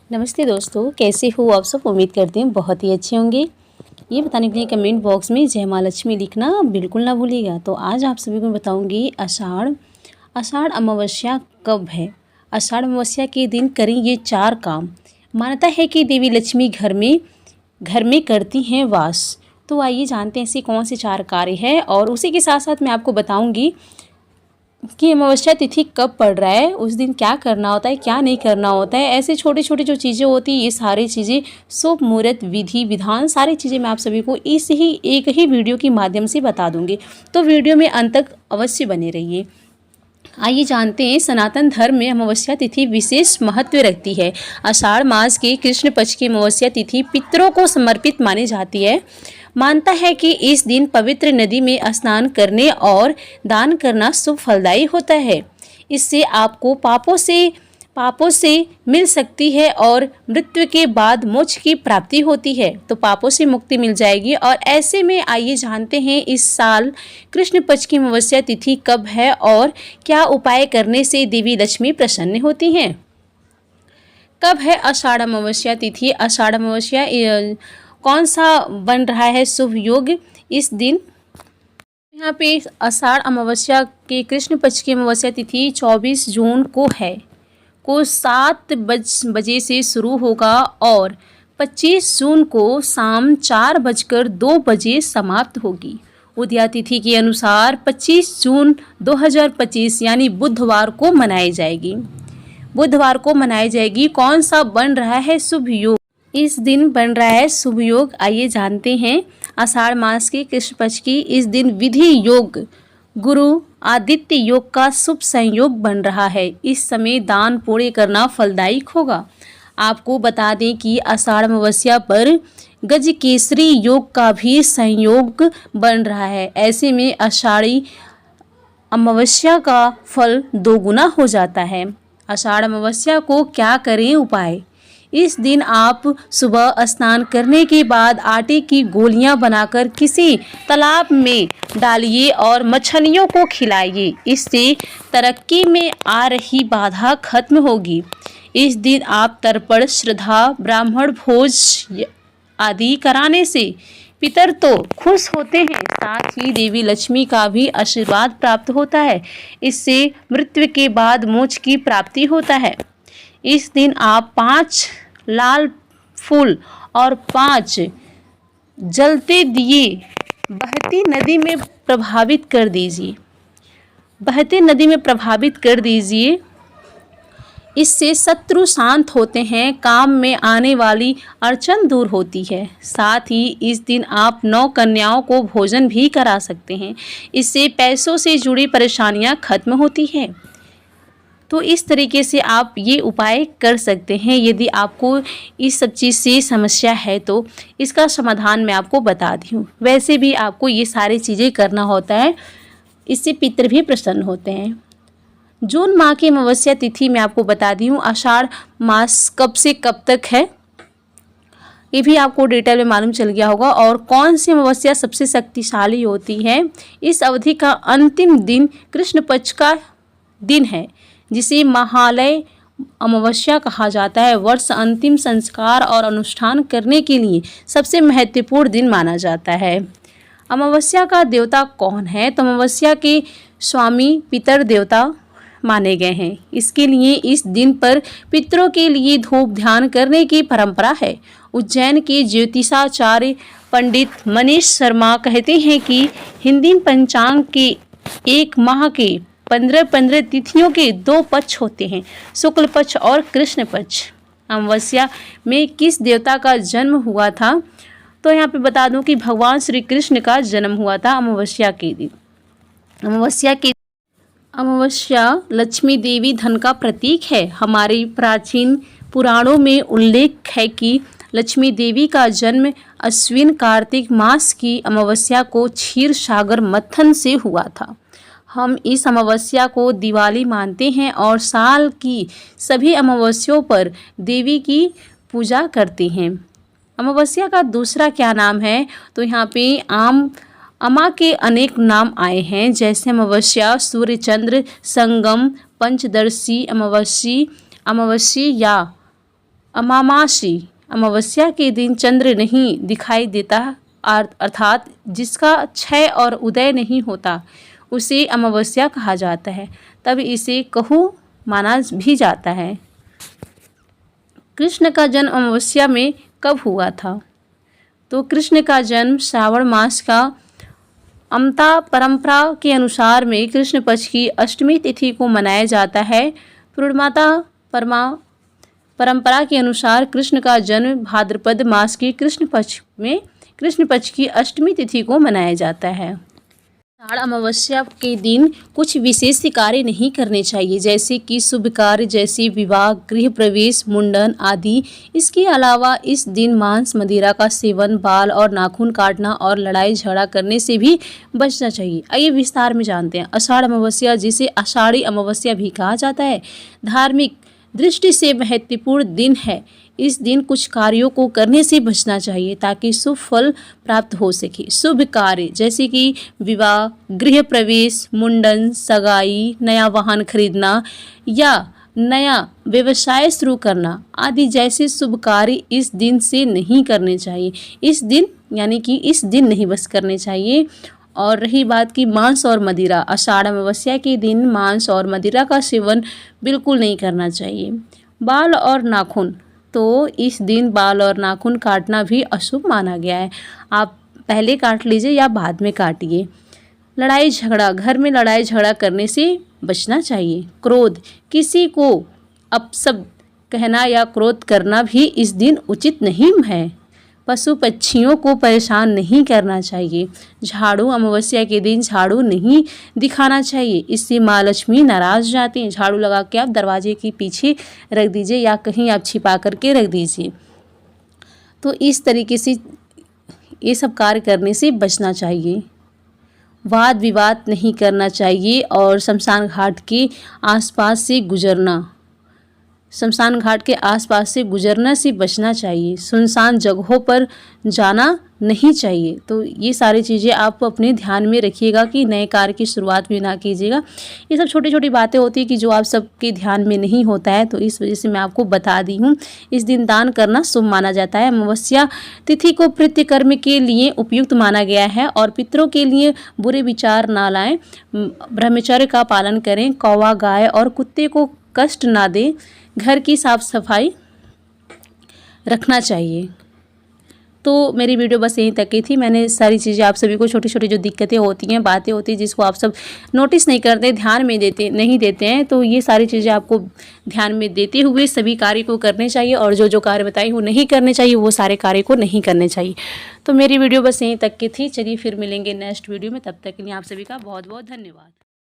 नमस्ते दोस्तों, कैसे हो आप सब। उम्मीद करते हैं बहुत ही अच्छे होंगे। ये बताने के लिए कमेंट बॉक्स में जय माँ लक्ष्मी लिखना बिल्कुल ना भूलिएगा। तो आज आप सभी को बताऊंगी आषाढ़ आषाढ़ अमावस्या कब है। आषाढ़ अमावस्या के दिन करें ये 4 काम। मान्यता है कि देवी लक्ष्मी घर में करती हैं वास। तो आइए जानते हैं ऐसे कौन से 4 कार्य है, और उसी के साथ साथ मैं आपको बताऊँगी कि अमावस्या तिथि कब पड़ रहा है, उस दिन क्या करना होता है, क्या नहीं करना होता है। ऐसे छोटे छोटे जो चीज़ें होती हैं, ये सारी चीज़ें शुभ मुहूर्त विधि विधान सारी चीज़ें मैं आप सभी को इस ही एक ही वीडियो के माध्यम से बता दूंगी। तो वीडियो में अंत तक अवश्य बने रहिए। आइए जानते हैं, सनातन धर्म में अमावस्या तिथि विशेष महत्व रखती है। आषाढ़ मास के कृष्ण पक्ष की अमावस्या तिथि पितरों को समर्पित मानी जाती है। मानता है कि इस दिन पवित्र नदी में स्नान करने और दान करना शुभ फलदायी होता है। इससे आपको पापों से मिल सकती है और मृत्यु के बाद मोक्ष की प्राप्ति होती है। तो पापों से मुक्ति मिल जाएगी। और ऐसे में आइए जानते हैं इस साल कृष्ण पक्ष की अमावस्या तिथि कब है और क्या उपाय करने से देवी लक्ष्मी प्रसन्न होती हैं। कब है आषाढ़ अमावस्या तिथि। आषाढ़ अमावस्या कौन सा बन रहा है शुभ योग इस दिन। यहाँ पे आषाढ़ अमावस्या के कृष्ण पक्ष की अमावस्या तिथि 24 जून को है, को 7 बजे से शुरू होगा और 25 जून को शाम 4:02 समाप्त होगी। उदया तिथि के अनुसार 25 जून 2025 यानी बुधवार को मनाई जाएगी। कौन सा बन रहा है शुभ योग। इस दिन बन रहा है शुभ योग। आइए जानते हैं, आषाढ़ मास के कृष्ण पक्ष की इस दिन विधि योग गुरु आदित्य योग का शुभ संयोग बन रहा है। इस समय दान पुण्य करना फलदायक होगा। आपको बता दें कि आषाढ़ अमावस्या पर गजकेसरी योग का भी संयोग बन रहा है। ऐसे में आषाढ़ी अमावस्या का फल 2 गुना हो जाता है। आषाढ़ अमावस्या को क्या करें उपाय। इस दिन आप सुबह स्नान करने के बाद आटे की गोलियां बनाकर किसी तालाब में डालिए और मछलियों को खिलाइए। इससे तरक्की में आ रही बाधा खत्म होगी। इस दिन आप तर्पण श्रद्धा ब्राह्मण भोज आदि कराने से पितर तो खुश होते हैं, साथ ही देवी लक्ष्मी का भी आशीर्वाद प्राप्त होता है। इससे मृत्यु के बाद मोक्ष की प्राप्ति होता है। इस दिन आप 5 लाल फूल और 5 जलते दिए बहती नदी में प्रभावित कर दीजिए। इससे शत्रु शांत होते हैं, काम में आने वाली अड़चन दूर होती है। साथ ही इस दिन आप 9 कन्याओं को भोजन भी करा सकते हैं। इससे पैसों से जुड़ी परेशानियां खत्म होती हैं। तो इस तरीके से आप ये उपाय कर सकते हैं। यदि आपको इस सब चीज़ से समस्या है तो इसका समाधान मैं आपको बता दी हूँ। वैसे भी आपको ये सारी चीज़ें करना होता है, इससे पितर भी प्रसन्न होते हैं। जून माह की अमावस्या तिथि मैं आपको बता दी हूँ। आषाढ़ मास कब से कब तक है ये भी आपको डिटेल में मालूम चल गया होगा। और कौन सी अमावस्या सबसे शक्तिशाली होती है। इस अवधि का अंतिम दिन कृष्ण पक्ष का दिन है, जिसे महालय अमावस्या कहा जाता है। वर्ष अंतिम संस्कार और अनुष्ठान करने के लिए सबसे महत्वपूर्ण दिन माना जाता है। अमावस्या का देवता कौन है। तो अमावस्या के स्वामी पितर देवता माने गए हैं। इसके लिए इस दिन पर पितरों के लिए धूप ध्यान करने की परंपरा है। उज्जैन के ज्योतिषाचार्य पंडित मनीष शर्मा कहते हैं कि हिंदी पंचांग के एक माह के 15 तिथियों के 2 पक्ष होते हैं, शुक्ल पक्ष और कृष्ण पक्ष। अमावस्या में किस देवता का जन्म हुआ था। तो यहाँ पे बता दूं कि भगवान श्री कृष्ण का जन्म हुआ था अमावस्या के दिन। अमावस्या लक्ष्मी देवी धन का प्रतीक है। हमारे प्राचीन पुराणों में उल्लेख है कि लक्ष्मी देवी का जन्म अश्विन कार्तिक मास की अमावस्या को क्षीर सागर मंथन से हुआ था। हम इस अमावस्या को दिवाली मानते हैं और साल की सभी अमावस्याओं पर देवी की पूजा करते हैं। अमावस्या का दूसरा क्या नाम है। तो यहाँ पे अमा के अनेक नाम आए हैं, जैसे अमावस्या, सूर्य चंद्र संगम, पंचदर्शी अमावस्या या अमावासी, अमावस्या के दिन चंद्र नहीं दिखाई देता, अर्थात जिसका क्षय और उदय नहीं होता उसे अमावस्या कहा जाता है, तब इसे कहू माना भी जाता है। कृष्ण का जन्म अमावस्या में कब हुआ था? तो कृष्ण का जन्म श्रावण मास का अमता परंपरा के अनुसार में कृष्ण पक्ष की अष्टमी तिथि को मनाया जाता है। पूर्णमाता परंपरा के अनुसार कृष्ण का जन्म भाद्रपद मास की कृष्ण पक्ष की अष्टमी तिथि को मनाया जाता है। आषाढ़ अमावस्या के दिन कुछ विशेष कार्य नहीं करने चाहिए, जैसे कि शुभ कार्य जैसे विवाह, गृह प्रवेश, मुंडन आदि। इसके अलावा इस दिन मांस मदिरा का सेवन, बाल और नाखून काटना और लड़ाई झगड़ा करने से भी बचना चाहिए। आइए विस्तार में जानते हैं। आषाढ़ अमावस्या, जिसे आषाढ़ी अमावस्या भी कहा जाता है, धार्मिक दृष्टि से महत्वपूर्ण दिन है। इस दिन कुछ कार्यों को करने से बचना चाहिए ताकि शुभ फल प्राप्त हो सके। शुभ कार्य जैसे कि विवाह, गृह प्रवेश, मुंडन, सगाई, नया वाहन खरीदना या नया व्यवसाय शुरू करना आदि जैसे शुभ कार्य इस दिन से नहीं करने चाहिए। इस दिन नहीं बस करने चाहिए। और रही बात की मांस और मदिरा, आषाढ़ अमावस्या के दिन मांस और मदिरा का सेवन बिल्कुल नहीं करना चाहिए। बाल और नाखून, तो इस दिन बाल और नाखून काटना भी अशुभ माना गया है। आप पहले काट लीजिए या बाद में काटिए। लड़ाई झगड़ा, घर में लड़ाई झगड़ा करने से बचना चाहिए। क्रोध, किसी को अपशब्द कहना या क्रोध करना भी इस दिन उचित नहीं है। पशु पक्षियों को परेशान नहीं करना चाहिए। झाड़ू, अमावस्या के दिन झाड़ू नहीं दिखाना चाहिए, इससे माँ लक्ष्मी नाराज जाती हैं। झाड़ू लगा के आप दरवाजे के पीछे रख दीजिए या कहीं आप छिपा करके रख दीजिए। तो इस तरीके से ये सब कार्य करने से बचना चाहिए। वाद विवाद नहीं करना चाहिए और शमशान घाट के आसपास से गुजरना से बचना चाहिए। सुनसान जगहों पर जाना नहीं चाहिए। तो ये सारी चीज़ें आप अपने ध्यान में रखिएगा कि नए कार्य की शुरुआत भी ना कीजिएगा। ये सब छोटी छोटी बातें होती हैं कि जो आप सबके ध्यान में नहीं होता है, तो इस वजह से मैं आपको बता दी हूँ। इस दिन दान करना शुभ माना जाता है। अमावस्या तिथि को प्रीति कर्म के लिए उपयुक्त माना गया है और पितरों के लिए बुरे विचार ना लाएं। ब्रह्मचर्य का पालन करें। कौवा, गाय और कुत्ते को कष्ट ना दें। घर की साफ सफाई रखना चाहिए। तो मेरी वीडियो बस यहीं तक की थी। मैंने सारी चीज़ें आप सभी को, छोटी छोटी जो दिक्कतें होती हैं, बातें होती हैं, जिसको आप सब नोटिस नहीं करते, ध्यान में नहीं देते हैं, तो ये सारी चीज़ें आपको ध्यान में देते हुए सभी कार्य को करने चाहिए और जो जो कार्य बताई वो नहीं करने चाहिए, वो सारे कार्य को नहीं करने चाहिए। तो मेरी वीडियो बस यहीं तक की थी। चलिए फिर मिलेंगे नेक्स्ट वीडियो में। तब तक के लिए आप सभी का बहुत बहुत धन्यवाद।